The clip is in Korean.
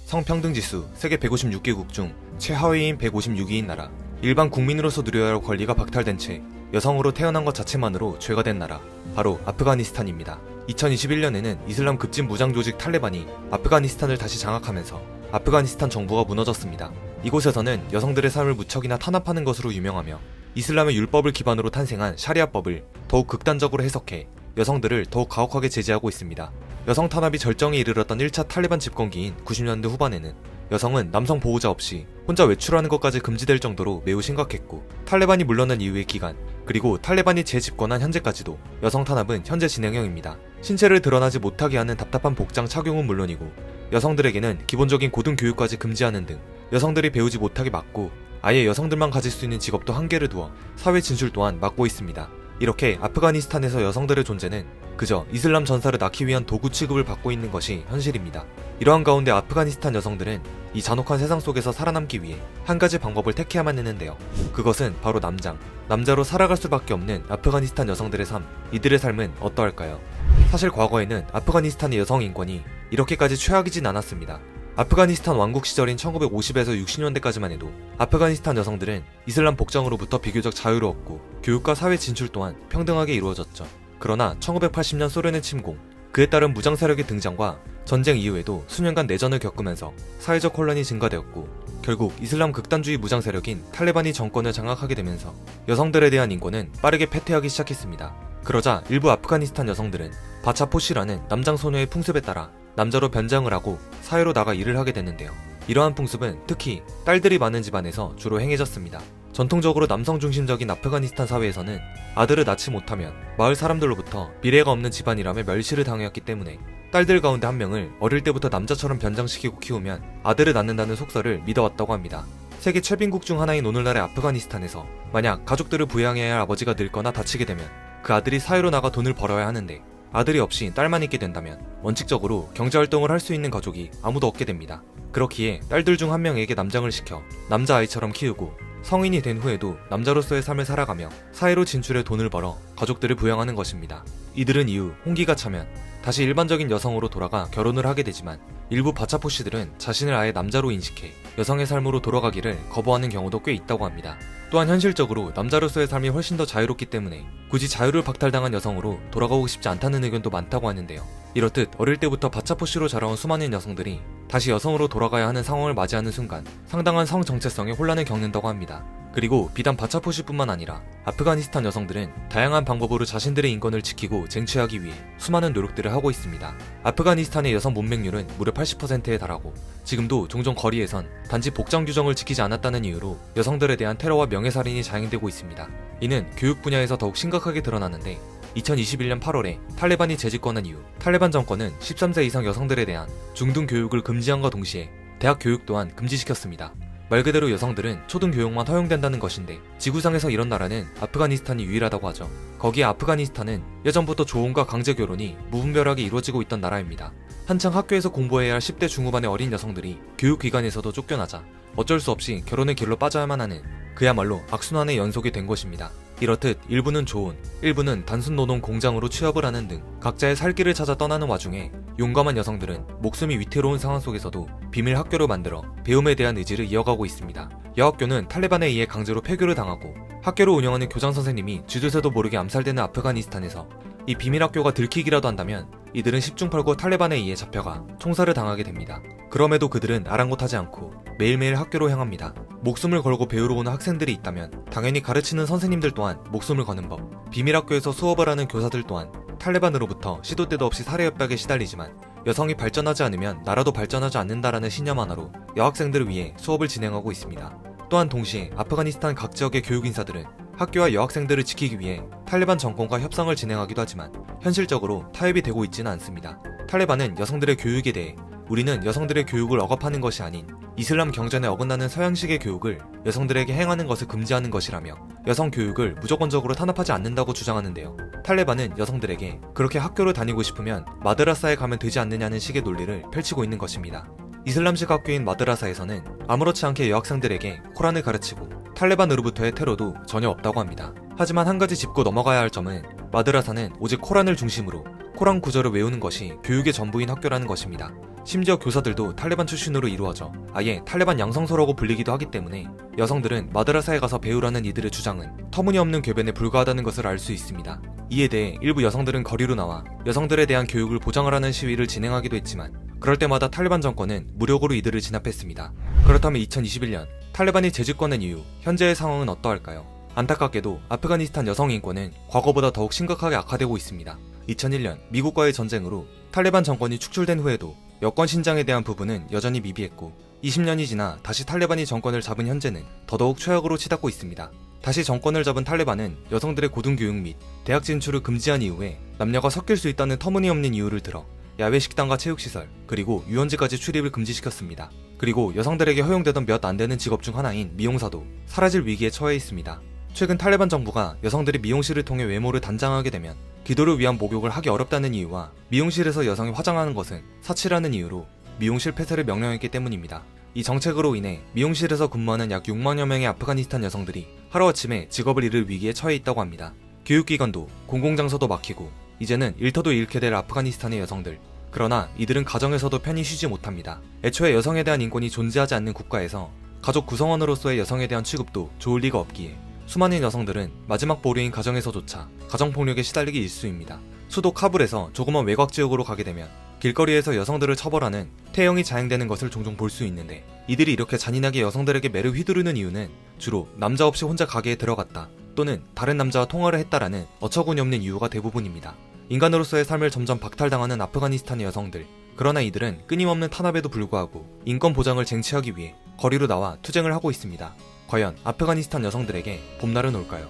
성평등지수 세계 156개국 중 최하위인 156위인 나라. 일반 국민으로서 누려야 할 권리가 박탈된 채 여성으로 태어난 것 자체만으로 죄가 된 나라. 바로 아프가니스탄입니다. 2021년에는 이슬람 급진 무장 조직 탈레반이 아프가니스탄을 다시 장악하면서 아프가니스탄 정부가 무너졌습니다. 이곳에서는 여성들의 삶을 무척이나 탄압하는 것으로 유명하며 이슬람의 율법을 기반으로 탄생한 샤리아법을 더욱 극단적으로 해석해 여성들을 더욱 가혹하게 제재하고 있습니다. 여성 탄압이 절정에 이르렀던 1차 탈레반 집권기인 90년대 후반에는 여성은 남성 보호자 없이 혼자 외출하는 것까지 금지될 정도로 매우 심각했고, 탈레반이 물러난 이후의 기간, 그리고 탈레반이 재집권한 현재까지도 여성 탄압은 현재 진행형입니다. 신체를 드러나지 못하게 하는 답답한 복장 착용은 물론이고, 여성들에게는 기본적인 고등교육까지 금지하는 등 여성들이 배우지 못하게 막고, 아예 여성들만 가질 수 있는 직업도 한계를 두어 사회 진출 또한 막고 있습니다. 이렇게 아프가니스탄에서 여성들의 존재는 그저 이슬람 전사를 낳기 위한 도구 취급을 받고 있는 것이 현실입니다. 이러한 가운데 아프가니스탄 여성들은 이 잔혹한 세상 속에서 살아남기 위해 한 가지 방법을 택해야만 했는데요. 그것은 바로 남자로 살아갈 수밖에 없는 아프가니스탄 여성들의 삶. 이들의 삶은 어떠할까요? 사실 과거에는 아프가니스탄의 여성 인권이 이렇게까지 최악이진 않았습니다. 아프가니스탄 왕국 시절인 1950에서 60년대까지만 해도 아프가니스탄 여성들은 이슬람 복장으로부터 비교적 자유로웠고, 교육과 사회 진출 또한 평등하게 이루어졌죠. 그러나 1980년 소련의 침공, 그에 따른 무장 세력의 등장과 전쟁 이후에도 수년간 내전을 겪으면서 사회적 혼란이 증가되었고, 결국 이슬람 극단주의 무장 세력인 탈레반이 정권을 장악하게 되면서 여성들에 대한 인권은 빠르게 패퇴하기 시작했습니다. 그러자 일부 아프가니스탄 여성들은 바차포시라는 남장 소녀의 풍습에 따라 남자로 변장을 하고 사회로 나가 일을 하게 됐는데요. 이러한 풍습은 특히 딸들이 많은 집안에서 주로 행해졌습니다. 전통적으로 남성 중심적인 아프가니스탄 사회에서는 아들을 낳지 못하면 마을 사람들로부터 미래가 없는 집안이라며 멸시를 당해왔기 때문에 딸들 가운데 한 명을 어릴 때부터 남자처럼 변장시키고 키우면 아들을 낳는다는 속설을 믿어왔다고 합니다. 세계 최빈국 중 하나인 오늘날의 아프가니스탄에서 만약 가족들을 부양해야 할 아버지가 늙거나 다치게 되면 그 아들이 사회로 나가 돈을 벌어야 하는데, 아들이 없이 딸만 있게 된다면 원칙적으로 경제활동을 할 수 있는 가족이 아무도 없게 됩니다. 그렇기에 딸들 중 한 명에게 남장을 시켜 남자아이처럼 키우고, 성인이 된 후에도 남자로서의 삶을 살아가며 사회로 진출해 돈을 벌어 가족들을 부양하는 것입니다. 이들은 이후 홍기가 차면 다시 일반적인 여성으로 돌아가 결혼을 하게 되지만, 일부 바차포시들은 자신을 아예 남자로 인식해 여성의 삶으로 돌아가기를 거부하는 경우도 꽤 있다고 합니다. 또한 현실적으로 남자로서의 삶이 훨씬 더 자유롭기 때문에 굳이 자유를 박탈당한 여성으로 돌아가고 싶지 않다는 의견도 많다고 하는데요. 이렇듯 어릴 때부터 바차포시로 자라온 수많은 여성들이 다시 여성으로 돌아가야 하는 상황을 맞이하는 순간 상당한 성 정체성의 혼란을 겪는다고 합니다. 그리고 비단 바차포시뿐만 아니라 아프가니스탄 여성들은 다양한 방법으로 자신들의 인권을 지키고 쟁취하기 위해 수많은 노력들을 하고 있습니다. 아프가니스탄의 여성 문맹률은 무려 80%에 달하고, 지금도 종종 거리에선 단지 복장 규정을 지키지 않았다는 이유로 여성들에 대한 테러와 명예살인이 자행되고 있습니다. 이는 교육 분야에서 더욱 심각하게 드러나는데, 2021년 8월에 탈레반이 재집권한 이후 탈레반 정권은 13세 이상 여성들에 대한 중등 교육을 금지함과 동시에 대학 교육 또한 금지시켰습니다. 말 그대로 여성들은 초등교육만 허용된다는 것인데, 지구상에서 이런 나라는 아프가니스탄이 유일하다고 하죠. 거기에 아프가니스탄은 예전부터 조혼과 강제결혼이 무분별하게 이루어지고 있던 나라입니다. 한창 학교에서 공부해야 할 10대 중후반의 어린 여성들이 교육기관에서도 쫓겨나자 어쩔 수 없이 결혼의 길로 빠져야만 하는 그야말로 악순환의 연속이 된 것입니다. 이렇듯 일부는 조혼, 일부는 단순 노동 공장으로 취업을 하는 등 각자의 살 길을 찾아 떠나는 와중에 용감한 여성들은 목숨이 위태로운 상황 속에서도 비밀 학교를 만들어 배움에 대한 의지를 이어가고 있습니다. 여학교는 탈레반에 의해 강제로 폐교를 당하고, 학교를 운영하는 교장 선생님이 쥐두새도 모르게 암살되는 아프가니스탄에서 이 비밀 학교가 들키기라도 한다면 이들은 10중8구 탈레반에 의해 잡혀가 총살을 당하게 됩니다. 그럼에도 그들은 아랑곳하지 않고 매일매일 학교로 향합니다. 목숨을 걸고 배우러 오는 학생들이 있다면 당연히 가르치는 선생님들 또한 목숨을 거는 법, 비밀 학교에서 수업을 하는 교사들 또한 탈레반으로부터 시도 때도 없이 살해 협박에 시달리지만 여성이 발전하지 않으면 나라도 발전하지 않는다라는 신념 하나로 여학생들을 위해 수업을 진행하고 있습니다. 또한 동시에 아프가니스탄 각 지역의 교육인사들은 학교와 여학생들을 지키기 위해 탈레반 정권과 협상을 진행하기도 하지만 현실적으로 타협이 되고 있지는 않습니다. 탈레반은 여성들의 교육에 대해 우리는 여성들의 교육을 억압하는 것이 아닌 이슬람 경전에 어긋나는 서양식의 교육을 여성들에게 행하는 것을 금지하는 것이라며 여성 교육을 무조건적으로 탄압하지 않는다고 주장하는데요. 탈레반은 여성들에게 그렇게 학교를 다니고 싶으면 마드라사에 가면 되지 않느냐는 식의 논리를 펼치고 있는 것입니다. 이슬람식 학교인 마드라사에서는 아무렇지 않게 여학생들에게 코란을 가르치고 탈레반으로부터의 테러도 전혀 없다고 합니다. 하지만 한 가지 짚고 넘어가야 할 점은, 마드라사는 오직 코란을 중심으로 코란 구절을 외우는 것이 교육의 전부인 학교라는 것입니다. 심지어 교사들도 탈레반 출신으로 이루어져 아예 탈레반 양성소라고 불리기도 하기 때문에 여성들은 마드라사에 가서 배우라는 이들의 주장은 터무니없는 궤변에 불과하다는 것을 알 수 있습니다. 이에 대해 일부 여성들은 거리로 나와 여성들에 대한 교육을 보장을 하는 시위를 진행하기도 했지만 그럴 때마다 탈레반 정권은 무력으로 이들을 진압했습니다. 그렇다면 2021년 탈레반이 재집권한 이후 현재의 상황은 어떠할까요? 안타깝게도 아프가니스탄 여성 인권은 과거보다 더욱 심각하게 악화되고 있습니다. 2001년 미국과의 전쟁으로 탈레반 정권이 축출된 후에도 여권 신장에 대한 부분은 여전히 미비했고 20년이 지나 다시 탈레반이 정권을 잡은 현재는 더더욱 최악으로 치닫고 있습니다. 다시 정권을 잡은 탈레반은 여성들의 고등교육 및 대학 진출을 금지한 이후에 남녀가 섞일 수 있다는 터무니없는 이유를 들어 야외 식당과 체육시설 그리고 유원지까지 출입을 금지시켰습니다. 그리고 여성들에게 허용되던 몇 안 되는 직업 중 하나인 미용사도 사라질 위기에 처해 있습니다. 최근 탈레반 정부가 여성들이 미용실을 통해 외모를 단장하게 되면 기도를 위한 목욕을 하기 어렵다는 이유와 미용실에서 여성이 화장하는 것은 사치라는 이유로 미용실 폐쇄를 명령했기 때문입니다. 이 정책으로 인해 미용실에서 근무하는 약 6만여 명의 아프가니스탄 여성들이 하루아침에 직업을 잃을 위기에 처해 있다고 합니다. 교육기관도 공공장소도 막히고 이제는 일터도 잃게 될 아프가니스탄의 여성들. 그러나 이들은 가정에서도 편히 쉬지 못합니다. 애초에 여성에 대한 인권이 존재하지 않는 국가에서 가족 구성원으로서의 여성에 대한 취급도 좋을 리가 없기에 수많은 여성들은 마지막 보루인 가정에서조차 가정폭력에 시달리기 일쑤입니다. 수도 카불에서 조그만 외곽 지역으로 가게 되면 길거리에서 여성들을 처벌하는 태형이 자행되는 것을 종종 볼 수 있는데 이들이 이렇게 잔인하게 여성들에게 매를 휘두르는 이유는 주로 남자 없이 혼자 가게에 들어갔다 또는 다른 남자와 통화를 했다라는 어처구니 없는 이유가 대부분입니다. 인간으로서의 삶을 점점 박탈당하는 아프가니스탄의 여성들. 그러나 이들은 끊임없는 탄압에도 불구하고 인권 보장을 쟁취하기 위해 거리로 나와 투쟁을 하고 있습니다. 과연 아프가니스탄 여성들에게 봄날은 올까요?